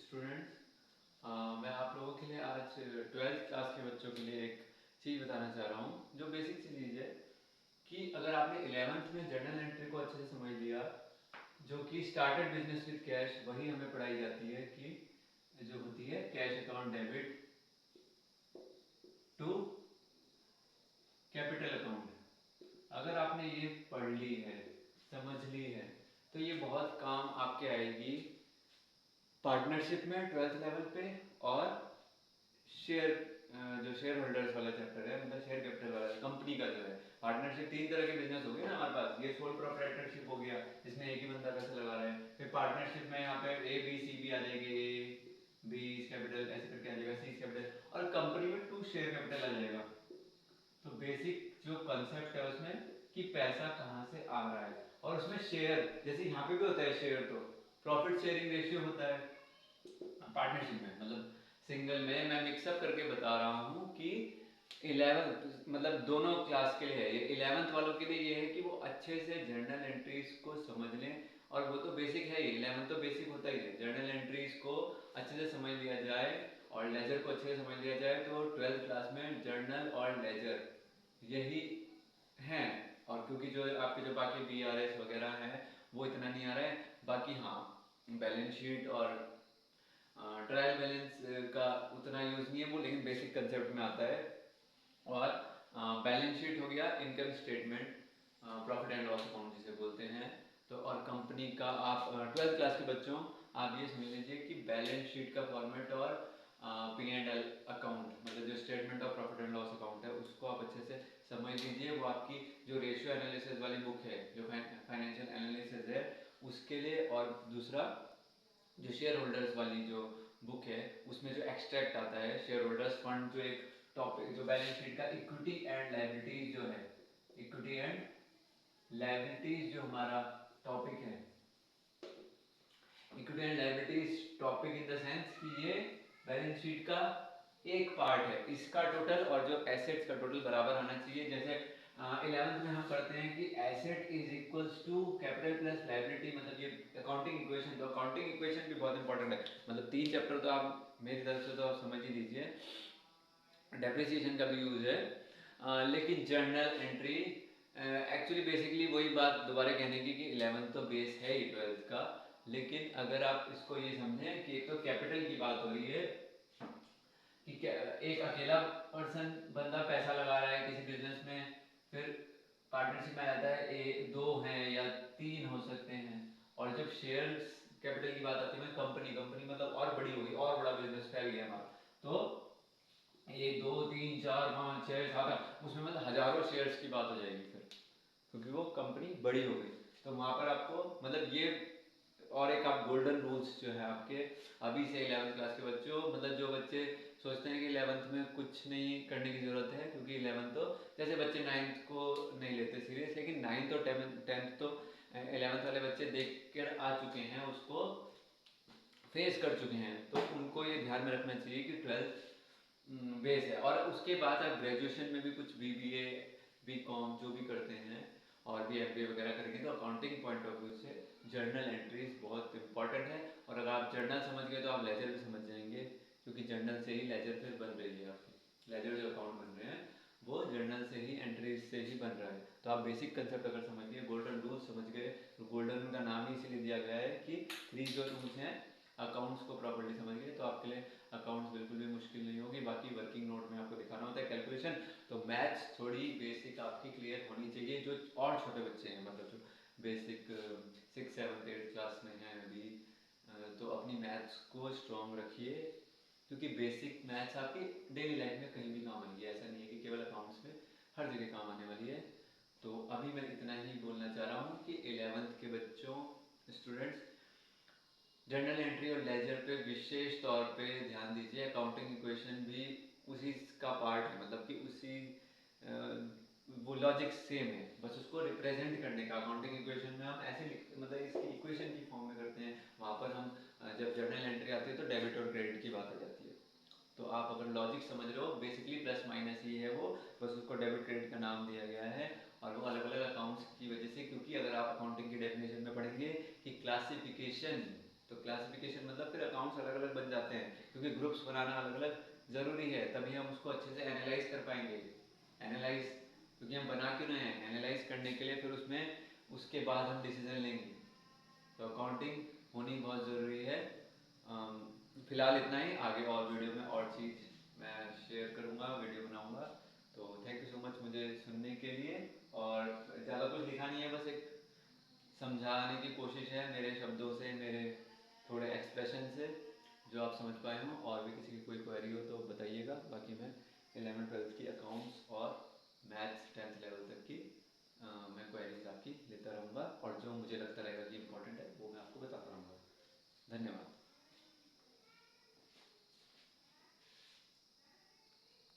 Students, मैं आप लोगों के लिए आज 12th क्लास के बच्चों के लिए एक चीज़ बताना चाह रहा हूँ जो बेसिक सी चीज़ है कि अगर आपने 11th में जर्नल एंट्री को अच्छे से समझ लिया, जो कि स्टार्टेड बिजनेस विद कैश, वही हमें पढ़ाई जाती है कि जो होती है cash account debit to capital account. अगर आपने ये पढ़ ली है, समझ ली है, तो ये बहुत काम आपके आएगी पार्टनरशिप में 12th लेवल पे। और शेयर जो शेयर होल्डर्स वाला चैप्टर है, मतलब शेयर कैपिटल वाला कंपनी का जो है पार्टनरशिप, तीन तरह के बिजनेस हो गए ना हमारे पास। ये सोल प्रोप्राइटरशिप हो गया जिसमें एक ही बंदा पैसा लगा रहा है। फिर पार्टनरशिप में यहाँ पे ए बी सी भी आ जाएंगे, ए बी कैपिटल ऐसे करके आ जाएगा, सी कैपिटल। और कंपनी में टू शेयर कैपिटल आ जाएगा। तो बेसिक जो कंसेप्ट है उसमें कि पैसा कहाँ से आ रहा है। और उसमें शेयर, जैसे यहाँ पे भी होता है शेयर, तो प्रॉफिट शेयरिंग रेशियो होता है पार्टनरशिप में। मतलब सिंगल में मैं मिक्सअप करके बता रहा हूँ कि 11th मतलब दोनों क्लास के लिए है ये। 11th वालों के लिए ये है कि वो अच्छे से जर्नल एंट्रीज को समझ लें, और वो तो बेसिक है ही, 11th तो बेसिक होता ही है। जर्नल एंट्रीज को अच्छे से समझ लिया जाए और लेजर को अच्छे से समझ लिया जाए, तो 12th क्लास में जर्नल और लेजर यही हैं। और क्योंकि जो आपके जो बाकी बी आर एस वगैरह हैं वो इतना नहीं आ रहा है। बाकी हाँ, बैलेंस शीट और ट्रायल बैलेंस का उतना यूज नहीं है वो, लेकिन बेसिक कंसेप्ट में आता है। और बैलेंस शीट हो गया, income statement, profit and loss account जिसे बोलते हैं। तो और कंपनी का आप 12th क्लास के बच्चों, आप ये समझ लीजिए कि बैलेंस शीट का फॉर्मेट और पी एंड एल अकाउंट, मतलब जो statement of profit and loss account है, उसको आप अच्छे से समझ लीजिए। वो आपकी जो रेशियो एनालिसिस वाली बुक है, जो फाइनेंशियल एनालिसिस है उसके लिए। और दूसरा जो शेयर होल्डर्स वाली जो बुक है, उसमें जो एक्सट्रैक्ट आता है शेयर होल्डर्स फंड, जो एक टॉपिक जो बैलेंस शीट का इक्विटी एंड लायबिलिटीज जो है, इक्विटी एंड लायबिलिटीज जो हमारा टॉपिक है, equity and liabilities topic in the sense कि ये बैलेंस शीट का एक पार्ट है। इसका टोटल और जो एसेट्स का टोटल बराबर आना चाहिए। जैसे 11th में हम पढ़ते हैं कि asset is equals to capital plus liability, मतलब ये अकाउंटिंग इक्वेशन। तो अकाउंटिंग इक्वेशन भी बहुत इंपॉर्टेंट है। मतलब 3 चैप्टर तो आप मेरी तरफ से तो आप समझ ही लीजिए। डेप्रिसिएशन का भी यूज है। लेकिन जर्नल एंट्री एक्चुअली बेसिकली वही बात दोबारा कहने की कि 11th तो बेस है ही 12th का। लेकिन अगर आप इसको ये समझें कि एक तो कैपिटल की बात हो रही है कि एक अकेला पर्सन बंदा पैसा लगा रहा है किसी बिजनेस में, फिर पार्टनरशिप में आ जाता है दो हैं या तीन हो सकते हैं। और जब शेयर्स कैपिटल की बात आती है, कंपनी कंपनी मतलब और बड़ी होगी, और बड़ा बिजनेस फैल गया हमारा, तो एक दो तीन चार पाँच छः सात आठ, उसमें मतलब हजारों शेयर्स की बात हो जाएगी फिर, क्योंकि वो कंपनी बड़ी हो गई। तो वहां पर आपको मतलब ये, और एक आप गोल्डन रूल्स जो है आपके अभी से 11th क्लास के बच्चों, मतलब जो बच्चे सोचते हैं कि 11th में कुछ नहीं करने की जरूरत है, क्योंकि 11th तो जैसे बच्चे 9th को नहीं लेते सीरियस, लेकिन 9th और 10th तो 11th वाले बच्चे देख कर आ चुके हैं, उसको फेस कर चुके हैं। तो उनको ये ध्यान में रखना चाहिए कि 12th बेस है। और उसके बाद आप ग्रेजुएशन में भी कुछ बीबीए, बीकॉम जो भी करते हैं और भी एमबीए वगैरह करेंगे, तो अकाउंटिंग पॉइंट ऑफ व्यू से जर्नल एंट्रीज बहुत इंपॉर्टेंट है। और अगर आप जर्नल समझ गए तो आप लेजर भी समझ जाएंगे, क्योंकि जर्नल से ही लेजर फिर बन रही है आपकी। लेजर जो अकाउंट बन रहे हैं वो जर्नल से ही, एंट्रीज से ही बन रहा है। तो आप बेसिक कंसेप्ट अगर समझ गए, गोल्डन रूल्स समझ गए, तो गोल्डन का नाम ही इसीलिए दिया गया है कि 3 जो रूल्स हैं अकाउंट्स को प्रॉपर्ली समझ गए तो आपके लिए अकाउंट्स बिल्कुल भी मुश्किल नहीं होगी। बाकी वर्किंग नोट में आपको दिखाना होता है कैलकुलेशन, तो मैथ्स थोड़ी बेसिक आपकी क्लियर होनी चाहिए। जो और छोटे बच्चे हैं, मतलब जो बेसिक 6, 7, 8 क्लास में हैं अभी, तो अपनी मैथ्स को स्ट्रॉन्ग रखिए, क्योंकि बेसिक मैथ्स आपकी डेली लाइफ में कहीं भी काम आएगी। ऐसा नहीं है कि केवल अकाउंट्स में, हर जगह काम आने वाली है। तो अभी मैं इतना ही बोलना चाह रहा हूँ कि 11th के बच्चों, स्टूडेंट्स, जर्नल एंट्री और लेजर पे विशेष तौर पे ध्यान दीजिए। अकाउंटिंग इक्वेशन भी उसी का पार्ट है, मतलब कि उसी अ, वो लॉजिक सेम है, बस उसको रिप्रेजेंट करने का। अकाउंटिंग इक्वेशन में हम ऐसे मतलब इसकी इक्वेशन की फॉर्म में करते हैं। वहाँ पर हम जब जर्नल एंट्री आती है तो डेबिट और क्रेडिट की बात आ जाती है। तो आप अगर लॉजिक समझ रहे हो, बेसिकली प्लस माइनस ही है वो, बस उसको डेबिट क्रेडिट का नाम दिया गया है। और वो अलग अलग अकाउंट्स की वजह से, क्योंकि अगर आप अकाउंटिंग की डेफिनेशन में पढ़ेंगे कि क्लासिफिकेशन तो क्लासिफिकेशन मतलब फिर अकाउंट्स अलग अलग बन जाते हैं, क्योंकि ग्रुप्स बनाना अलग अलग ज़रूरी है, तभी हम उसको अच्छे से एनालाइज कर पाएंगे। एनालाइज क्योंकि हम बना क्यों रहे हैं, एनालाइज करने के लिए, फिर उसमें उसके बाद हम डिसीजन लेंगे। तो अकाउंटिंग होनी बहुत ज़रूरी है। फिलहाल इतना ही, आगे और वीडियो में और चीज़ मैं शेयर करूँगा, वीडियो बनाऊँगा। तो थैंक यू सो मच मुझे सुनने के लिए। और ज़्यादा कुछ लिखा नहीं है, बस एक समझाने की कोशिश है मेरे शब्दों से, मेरे थोड़े एक्सप्रेशन से, जो आप समझ पाए हों। और भी किसी की कोई क्वेरी हो तो बताइएगा। बाकी मैं 11th 12th की अकाउंट